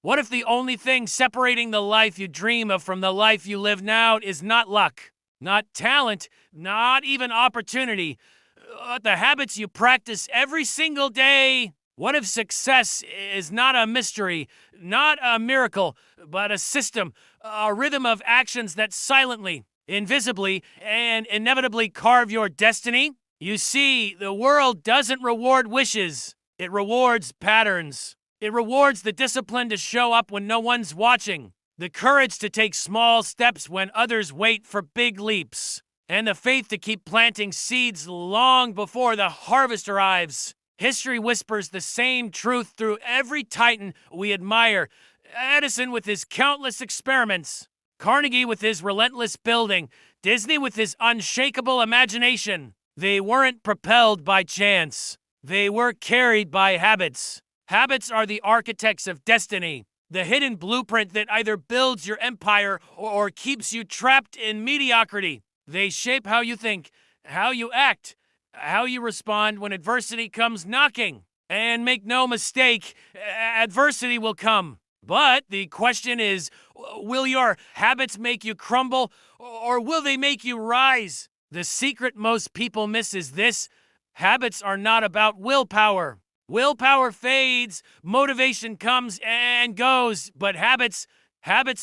What if the only thing separating the life you dream of from the life you live now is not luck, not talent, not even opportunity, but the habits you practice every single day? What if success is not a mystery, not a miracle, but a system, a rhythm of actions that silently, invisibly, and inevitably carve your destiny? You see, the world doesn't reward wishes. It rewards patterns. It rewards the discipline to show up when no one's watching, the courage to take small steps when others wait for big leaps, and the faith to keep planting seeds long before the harvest arrives. History whispers the same truth through every titan we admire. Edison with his countless experiments, Carnegie with his relentless building, Disney with his unshakable imagination. They weren't propelled by chance. They were carried by habits. Habits are the architects of destiny, the hidden blueprint that either builds your empire or keeps you trapped in mediocrity. They shape how you think, how you act, how you respond when adversity comes knocking. And make no mistake, adversity will come. But the question is, will your habits make you crumble or will they make you rise? The secret most people miss is this: habits are not about willpower. Willpower fades, motivation comes and goes, but habits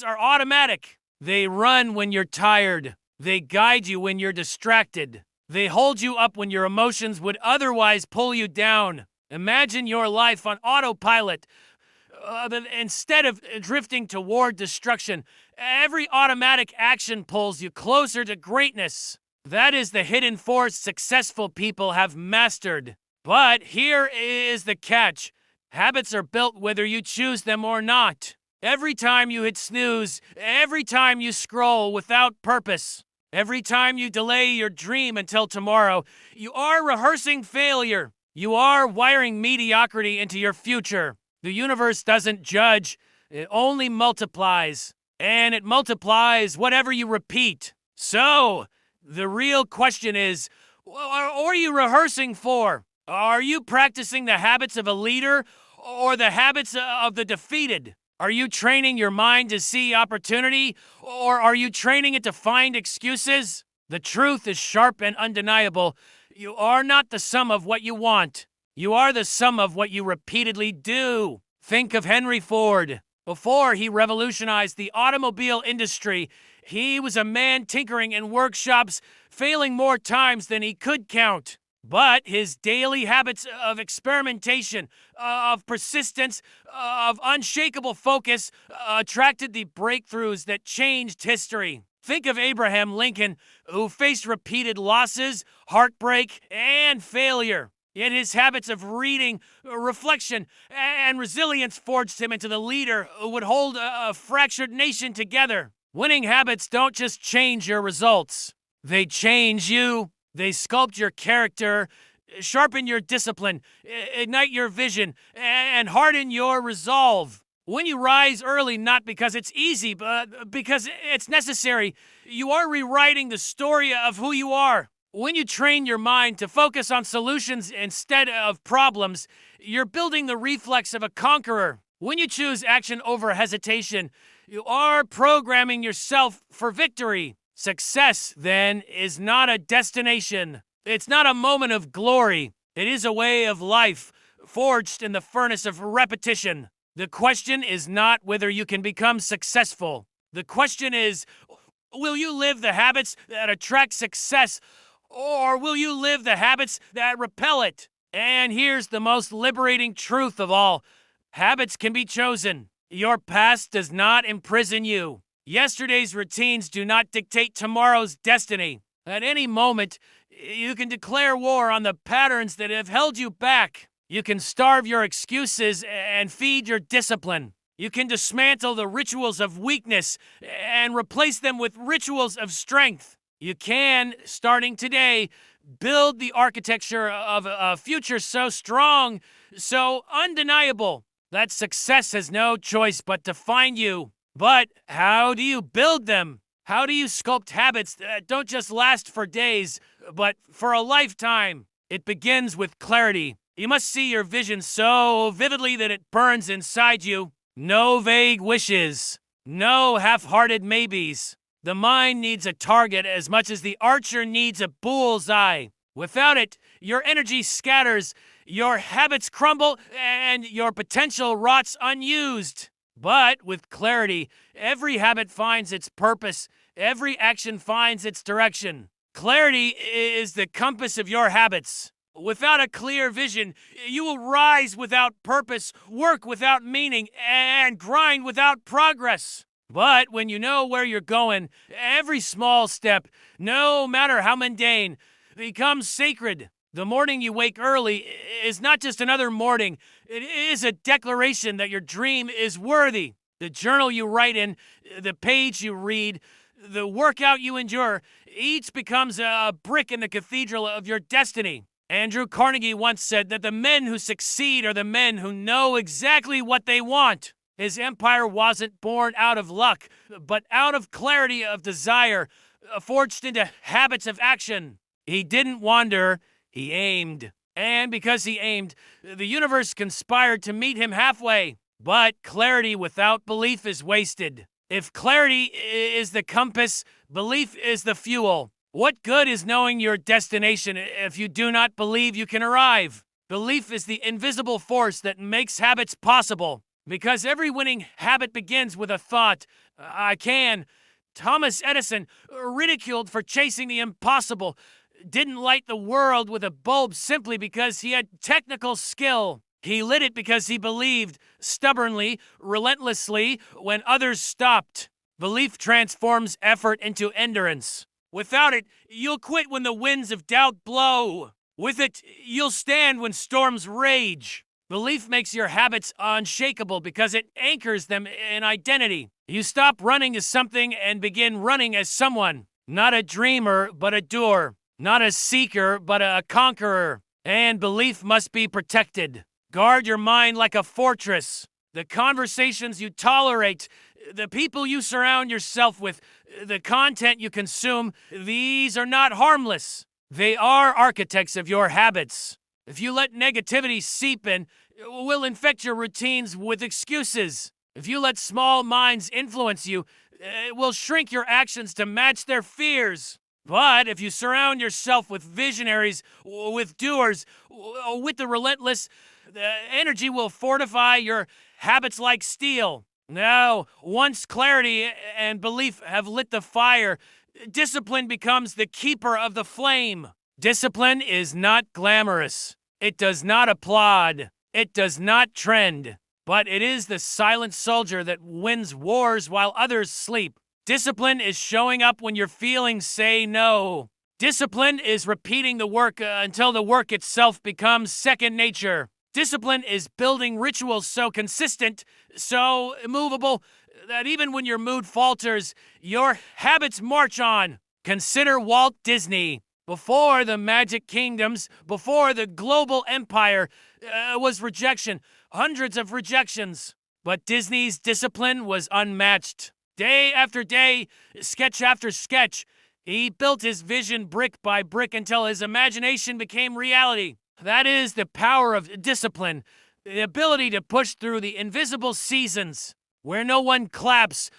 are automatic. They run when you're tired. They guide you when you're distracted. They hold you up when your emotions would otherwise pull you down. Imagine your life on autopilot. Instead of drifting toward destruction, every automatic action pulls you closer to greatness. That is the hidden force successful people have mastered. But here is the catch. Habits are built whether you choose them or not. Every time you hit snooze, every time you scroll without purpose, every time you delay your dream until tomorrow, you are rehearsing failure. You are wiring mediocrity into your future. The universe doesn't judge, it only multiplies. And it multiplies whatever you repeat. So, the real question is, what are you rehearsing for? Are you practicing the habits of a leader or the habits of the defeated? Are you training your mind to see opportunity or are you training it to find excuses? The truth is sharp and undeniable. You are not the sum of what you want. You are the sum of what you repeatedly do. Think of Henry Ford. Before he revolutionized the automobile industry, he was a man tinkering in workshops, failing more times than he could count. But his daily habits of experimentation, of persistence, of unshakable focus attracted the breakthroughs that changed history. Think of Abraham Lincoln, who faced repeated losses, heartbreak, and failure. Yet his habits of reading, reflection, and resilience forged him into the leader who would hold a fractured nation together. Winning habits don't just change your results. They change you. They sculpt your character, sharpen your discipline, ignite your vision, and harden your resolve. When you rise early, not because it's easy, but because it's necessary, you are rewriting the story of who you are. When you train your mind to focus on solutions instead of problems, you're building the reflex of a conqueror. When you choose action over hesitation, you are programming yourself for victory. Success, then, is not a destination. It's not a moment of glory. It is a way of life, forged in the furnace of repetition. The question is not whether you can become successful. The question is, will you live the habits that attract success, or will you live the habits that repel it? And here's the most liberating truth of all. Habits can be chosen. Your past does not imprison you. Yesterday's routines do not dictate tomorrow's destiny. At any moment, you can declare war on the patterns that have held you back. You can starve your excuses and feed your discipline. You can dismantle the rituals of weakness and replace them with rituals of strength. You can, starting today, build the architecture of a future so strong, so undeniable, that success has no choice but to find you. But how do you build them? How do you sculpt habits that don't just last for days, but for a lifetime? It begins with clarity. You must see your vision so vividly that it burns inside you. No vague wishes. No half-hearted maybes. The mind needs a target as much as the archer needs a bullseye. Without it, your energy scatters, your habits crumble, and your potential rots unused. But with clarity, every habit finds its purpose, every action finds its direction. Clarity is the compass of your habits. Without a clear vision, you will rise without purpose, work without meaning, and grind without progress. But when you know where you're going, every small step, no matter how mundane, becomes sacred. The morning you wake early is not just another morning, it is a declaration that your dream is worthy. The journal you write in, the page you read, the workout you endure, each becomes a brick in the cathedral of your destiny. Andrew Carnegie once said that the men who succeed are the men who know exactly what they want. His empire wasn't born out of luck, but out of clarity of desire, forged into habits of action. He didn't wander, he aimed. And because he aimed, the universe conspired to meet him halfway. But clarity without belief is wasted. If clarity is the compass, belief is the fuel. What good is knowing your destination if you do not believe you can arrive? Belief is the invisible force that makes habits possible. Because every winning habit begins with a thought, I can. Thomas Edison, ridiculed for chasing the impossible, didn't light the world with a bulb simply because he had technical skill. He lit it because he believed, stubbornly, relentlessly, when others stopped. Belief transforms effort into endurance. Without it, you'll quit when the winds of doubt blow. With it, you'll stand when storms rage. Belief makes your habits unshakable because it anchors them in identity. You stop running as something and begin running as someone. Not a dreamer, but a doer. Not a seeker, but a conqueror. And belief must be protected. Guard your mind like a fortress. The conversations you tolerate, the people you surround yourself with, the content you consume, these are not harmless. They are architects of your habits. If you let negativity seep in, it will infect your routines with excuses. If you let small minds influence you, it will shrink your actions to match their fears. But if you surround yourself with visionaries, with doers, with the relentless, the energy will fortify your habits like steel. Now, once clarity and belief have lit the fire, discipline becomes the keeper of the flame. Discipline is not glamorous. It does not applaud. It does not trend. But it is the silent soldier that wins wars while others sleep. Discipline is showing up when your feelings say no. Discipline is repeating the work until the work itself becomes second nature. Discipline is building rituals so consistent, so immovable, that even when your mood falters, your habits march on. Consider Walt Disney. Before the Magic Kingdoms, before the global empire, was rejection. Hundreds of rejections. But Disney's discipline was unmatched. Day after day, sketch after sketch, he built his vision brick by brick until his imagination became reality. That is the power of discipline, the ability to push through the invisible seasons, where no one claps,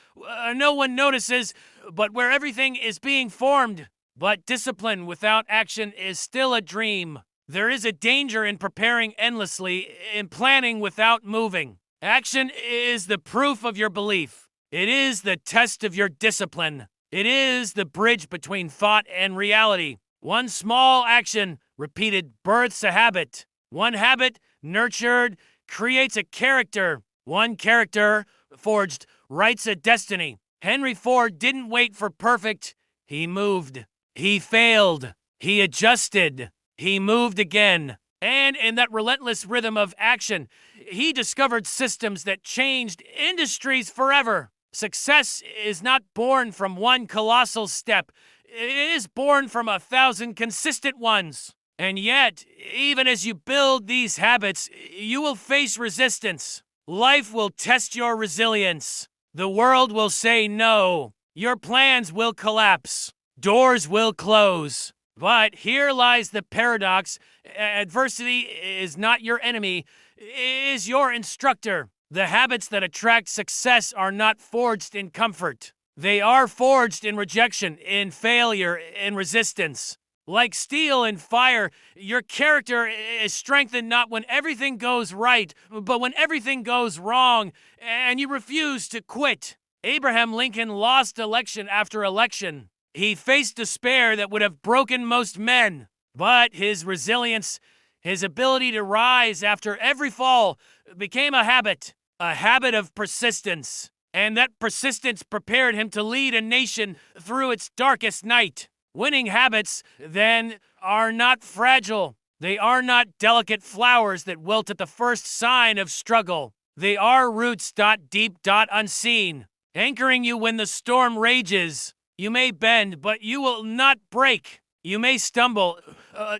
no one notices, but where everything is being formed. But discipline without action is still a dream. There is a danger in preparing endlessly, in planning without moving. Action is the proof of your belief. It is the test of your discipline. It is the bridge between thought and reality. One small action repeated births a habit. One habit nurtured creates a character. One character forged writes a destiny. Henry Ford didn't wait for perfect. He moved. He failed. He adjusted. He moved again. And in that relentless rhythm of action, he discovered systems that changed industries forever. Success is not born from one colossal step. It is born from 1,000 consistent ones. And yet, even as you build these habits, you will face resistance. Life will test your resilience. The world will say no. Your plans will collapse. Doors will close. But here lies the paradox. Adversity is not your enemy, it is your instructor. The habits that attract success are not forged in comfort. They are forged in rejection, in failure, in resistance. Like steel and fire, your character is strengthened not when everything goes right, but when everything goes wrong, and you refuse to quit. Abraham Lincoln lost election after election. He faced despair that would have broken most men, but his resilience, his ability to rise after every fall, became a habit of persistence. And that persistence prepared him to lead a nation through its darkest night. Winning habits, then, are not fragile. They are not delicate flowers that wilt at the first sign of struggle. They are roots deep unseen, anchoring you when the storm rages. You may bend, but you will not break. You may stumble,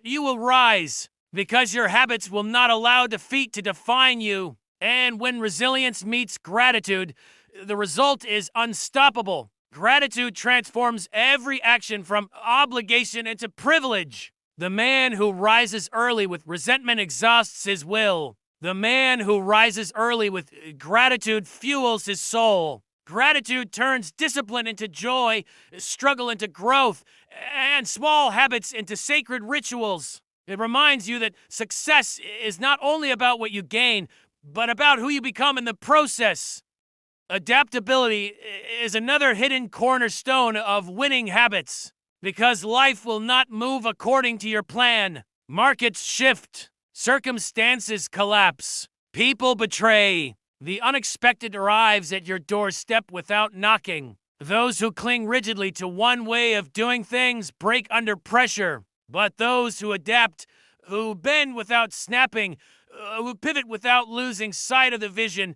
you will rise, because your habits will not allow defeat to define you. And when resilience meets gratitude, the result is unstoppable. Gratitude transforms every action from obligation into privilege. The man who rises early with resentment exhausts his will. The man who rises early with gratitude fuels his soul. Gratitude turns discipline into joy, struggle into growth, and small habits into sacred rituals. It reminds you that success is not only about what you gain, but about who you become in the process. Adaptability is another hidden cornerstone of winning habits, because life will not move according to your plan. Markets shift, circumstances collapse, people betray. The unexpected arrives at your doorstep without knocking. Those who cling rigidly to one way of doing things break under pressure, but those who adapt, who bend without snapping, who pivot without losing sight of the vision,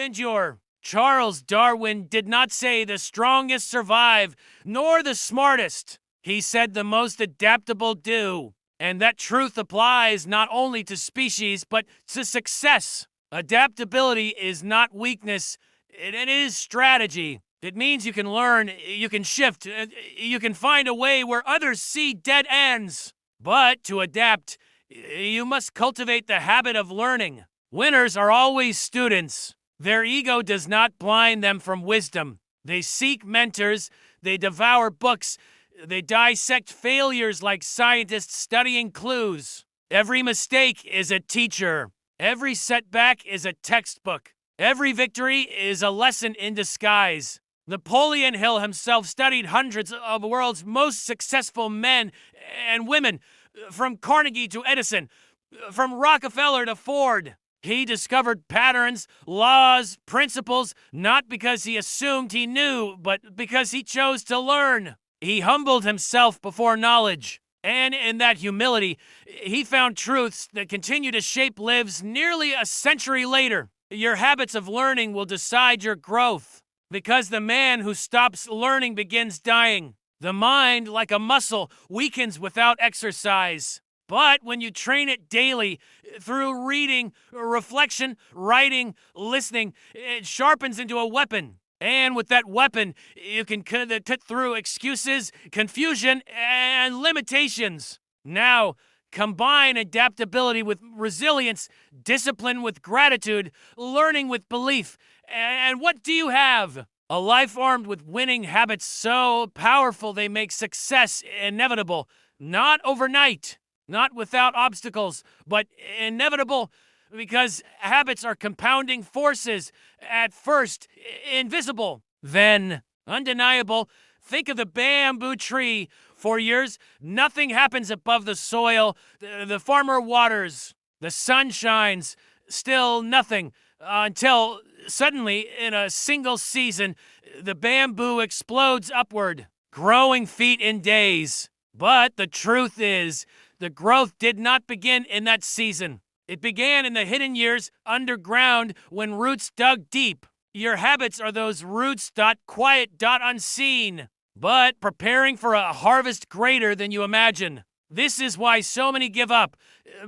endure. Charles Darwin did not say the strongest survive, nor the smartest. He said the most adaptable do. And that truth applies not only to species, but to success. Adaptability is not weakness, it is strategy. It means you can learn, you can shift, you can find a way where others see dead ends. But to adapt, you must cultivate the habit of learning. Winners are always students. Their ego does not blind them from wisdom. They seek mentors, they devour books, they dissect failures like scientists studying clues. Every mistake is a teacher. Every setback is a textbook. Every victory is a lesson in disguise. Napoleon Hill himself studied hundreds of the world's most successful men and women, from Carnegie to Edison, from Rockefeller to Ford. He discovered patterns, laws, principles, not because he assumed he knew, but because he chose to learn. He humbled himself before knowledge. And in that humility, he found truths that continue to shape lives nearly a century later. Your habits of learning will decide your growth, because the man who stops learning begins dying. The mind, like a muscle, weakens without exercise. But when you train it daily, through reading, reflection, writing, listening, it sharpens into a weapon. And with that weapon, you can cut through excuses, confusion, and limitations. Now, combine adaptability with resilience, discipline with gratitude, learning with belief. And what do you have? A life armed with winning habits so powerful they make success inevitable. Not overnight, not without obstacles, but inevitable because habits are compounding forces. At first, invisible, then undeniable. Think of the bamboo tree. For years, nothing happens above the soil. The farmer waters. The sun shines. Still nothing. Until suddenly, in a single season, the bamboo explodes upward, growing feet in days. But the truth is, the growth did not begin in that season. It began in the hidden years underground when roots dug deep. Your habits are those roots quiet unseen, but preparing for a harvest greater than you imagine. This is why so many give up,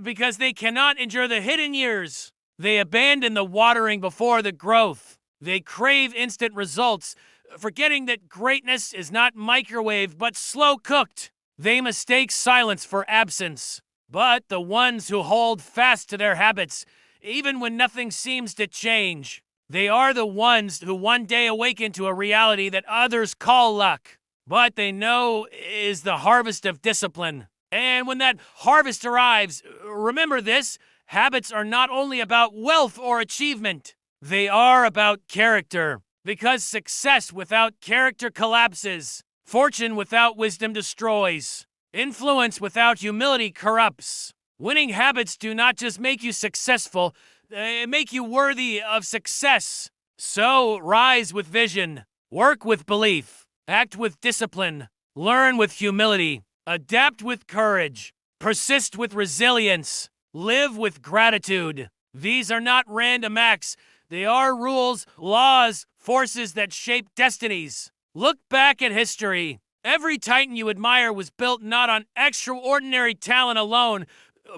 because they cannot endure the hidden years. They abandon the watering before the growth. They crave instant results, forgetting that greatness is not microwave but slow cooked. They mistake silence for absence. But the ones who hold fast to their habits, even when nothing seems to change. They are the ones who one day awaken to a reality that others call luck, but they know is the harvest of discipline. And when that harvest arrives, remember this: habits are not only about wealth or achievement, they are about character. Because success without character collapses, fortune without wisdom destroys, influence without humility corrupts. Winning habits do not just make you successful, they make you worthy of success. So rise with vision, work with belief, act with discipline, learn with humility, adapt with courage, persist with resilience, live with gratitude. These are not random acts. They are rules, laws, forces that shape destinies. Look back at history. Every titan you admire was built not on extraordinary talent alone,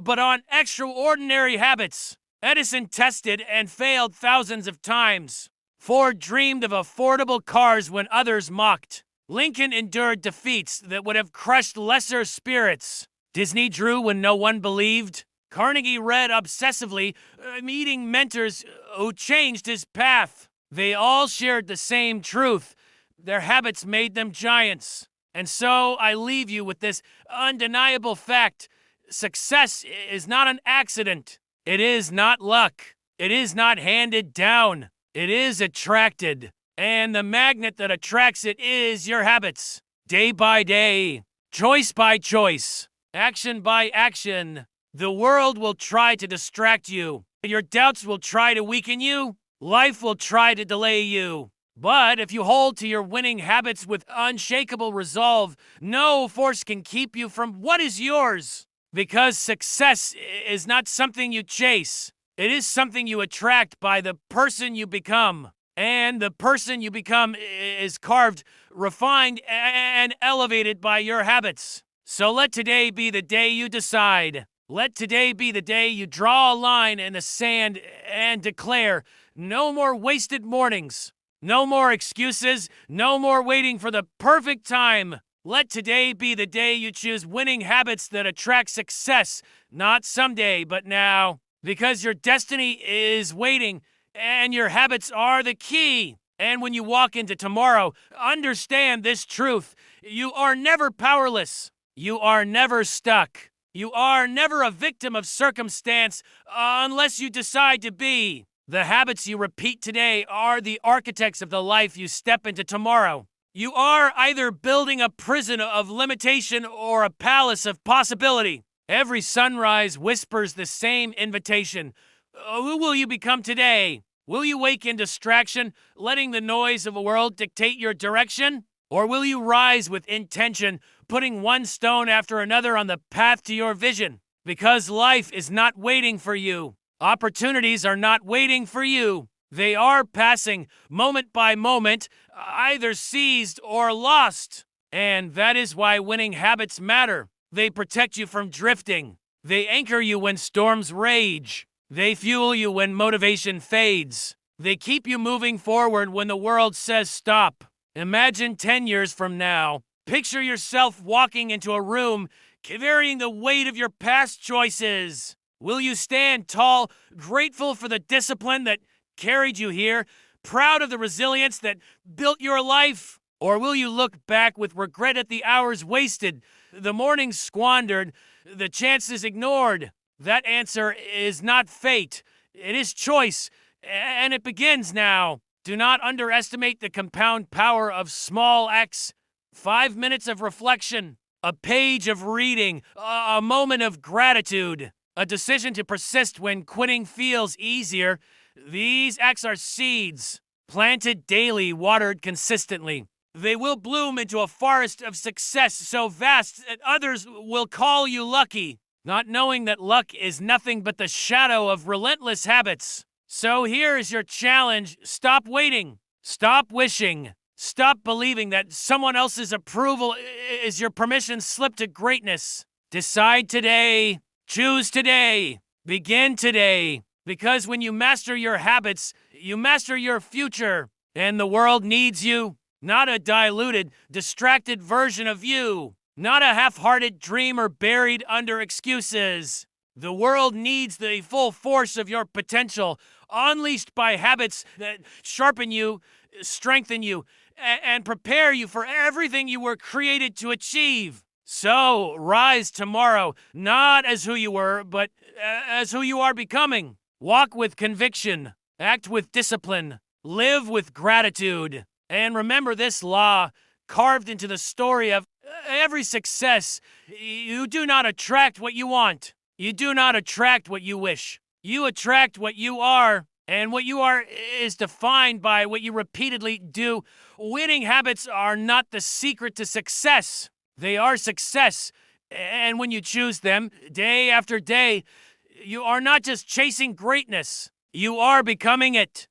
but on extraordinary habits. Edison tested and failed thousands of times. Ford dreamed of affordable cars when others mocked. Lincoln endured defeats that would have crushed lesser spirits. Disney drew when no one believed. Carnegie read obsessively, meeting mentors who changed his path. They all shared the same truth. Their habits made them giants. And so I leave you with this undeniable fact. Success is not an accident. It is not luck. It is not handed down. It is attracted. And the magnet that attracts it is your habits. Day by day, choice by choice, action by action. The world will try to distract you. Your doubts will try to weaken you. Life will try to delay you. But if you hold to your winning habits with unshakable resolve, no force can keep you from what is yours. Because success is not something you chase. It is something you attract by the person you become. And the person you become is carved, refined, and elevated by your habits. So let today be the day you decide. Let today be the day you draw a line in the sand and declare, no more wasted mornings, no more excuses, no more waiting for the perfect time. Let today be the day you choose winning habits that attract success, not someday, but now. Because your destiny is waiting, and your habits are the key. And when you walk into tomorrow, understand this truth. You are never powerless. You are never stuck. You are never a victim of circumstance unless you decide to be. The habits you repeat today are the architects of the life you step into tomorrow. You are either building a prison of limitation or a palace of possibility. Every sunrise whispers the same invitation. Who will you become today? Will you wake in distraction, letting the noise of the world dictate your direction? Or will you rise with intention, putting one stone after another on the path to your vision? Because life is not waiting for you. Opportunities are not waiting for you. They are passing, moment by moment, either seized or lost. And that is why winning habits matter. They protect you from drifting. They anchor you when storms rage. They fuel you when motivation fades. They keep you moving forward when the world says stop. Imagine 10 years from now. Picture yourself walking into a room carrying the weight of your past choices. Will you stand tall, grateful for the discipline that carried you here, proud of the resilience that built your life? Or will you look back with regret at the hours wasted, the mornings squandered, the chances ignored? That answer is not fate. It is choice, and it begins now. Do not underestimate the compound power of small acts. 5 minutes of reflection, a page of reading, a moment of gratitude, a decision to persist when quitting feels easier. These acts are seeds, planted daily, watered consistently. They will bloom into a forest of success so vast that others will call you lucky, not knowing that luck is nothing but the shadow of relentless habits. So here is your challenge. Stop waiting. Stop wishing. Stop believing that someone else's approval is your permission slip to greatness. Decide today. Choose today. Begin today. Because when you master your habits, you master your future. And the world needs you. Not a diluted, distracted version of you. Not a half-hearted dreamer buried under excuses. The world needs the full force of your potential, unleashed by habits that sharpen you, strengthen you, and prepare you for everything you were created to achieve. So, rise tomorrow, not as who you were, but as who you are becoming. Walk with conviction, act with discipline, live with gratitude. And remember this law carved into the story of every success. You do not attract what you want. You do not attract what you wish. You attract what you are, and what you are is defined by what you repeatedly do. Winning habits are not the secret to success. They are success. And when you choose them day after day, you are not just chasing greatness. You are becoming it.